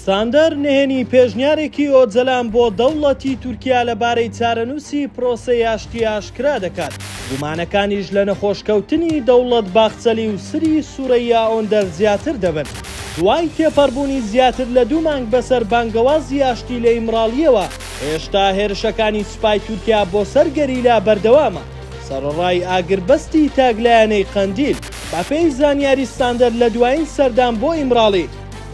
ساندەر نهێنی پێشنیارێکی ئۆجەلان بۆ دەوڵەتی تورکیا لەبارەی چارەنووسی پرۆسەی ئاشتی ئاشکرا دەکات. گومانەکانیش لە نەخۆشکەوتنی دەوڵەت باخچەلی و سری سوورەیە ئۆندەر زیاتر دەبن. دوای تێپەڕبوونی زیاتر لە 2 مانگ بەسەر بانگەوازی ئاشتی لە ئیمراڵیەوە، هێشتا هێرشەکانی سوپای تورکیا بۆ سەر گەریلا بەردەوامە. سەرڕای ئاگربەستی تاگلایەنەی قەندیل بەپێی زانیاری ساندەر لە دوایین سەردان بۆ ئیمراڵی،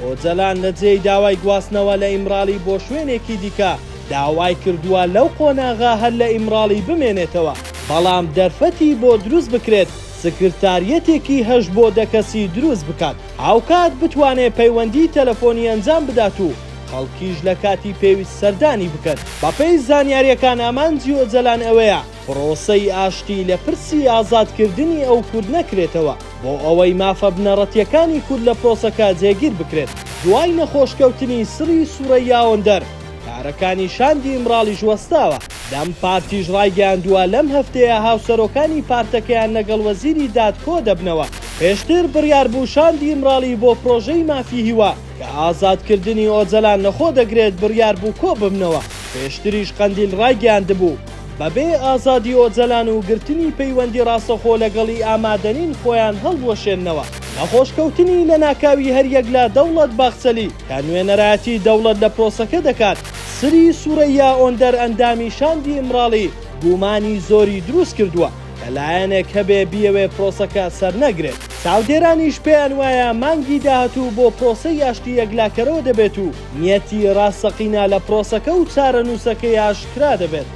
ئۆجەلان لە جێی داوای گواستنەوە لە ئیمراڵی بۆ شوێنێکی دیکە داوای کردووە لەو قۆناغا هەر لە ئیمراڵی بمێنێتەوە، بەڵام دەرفەتی بۆ دروست بکرێت سکرتاریەتێکی هەش بۆ دەکەسی دروست بکات، هاوکات بتوانێت پەیوەندی تەلەفۆنی ئەنجام بدات و خەڵکیش لە کاتی پێویست سەردانی بکەن. بەپێی زانیاریەکان ئامانجی ئۆجەلان ئەوەیە پرۆسەی ئاشتی لە پرسی ئازادکردنی ئەو کورد نەکرێتەوە بۆ ئەوەی مافە بنەڕەتیەکانی کورد لە پرۆسەکە جێگیر بکرێت. دوای نەخۆشکەوتنی سری سوورەیە ئۆندەر، کارەکانی شاندی ئیمراڵیش وەستاوە. دەم پارتیش ڕایگەیاندووە لەم هەفتەیە هاوسەرۆکانی پارتەکەیان لەگەڵ وەزیری داد کۆ دەبنەوە. پێشتر بڕیار بوو شاندی ئیمراڵی بۆ پرۆژەی مافی هیوا کە ئازادکردنی ئۆجەلان نەخۆ دەگرێت بڕیار بوو کۆ ببنەوە. پێشتریش قەندیل ڕایگەیاندبوو بەبێ ئازادی ئۆجەلان و گرتنی پەیوەندی ڕاستەخۆ لەگەڵی ئامادەنین خۆیان هەڵوەشێننەوە. نەخۆشکەوتنی لە ناکاوی هەریەک لە دەوڵەت باخچەلی کە نوێنەرایەتی دەوڵەت لە پرۆسەکە دەکات، سری سوورەیە ئۆندەر ئەندامی شاندی ئیمراڵی گومانی زۆری دروست کردووە کە لایەنێک هەبێ بیەوێ پرۆسەکە سەرنەگرێت. چاودێرانیش پێیان وایە مانگی داهاتوو بۆ پرۆسەی ئاشتی یەکلاکەرەوە دەبێت و نیەتی ڕاستەقینە لە پرۆسەکە و چارەنووسەکەی ئاشکرا دەبێت.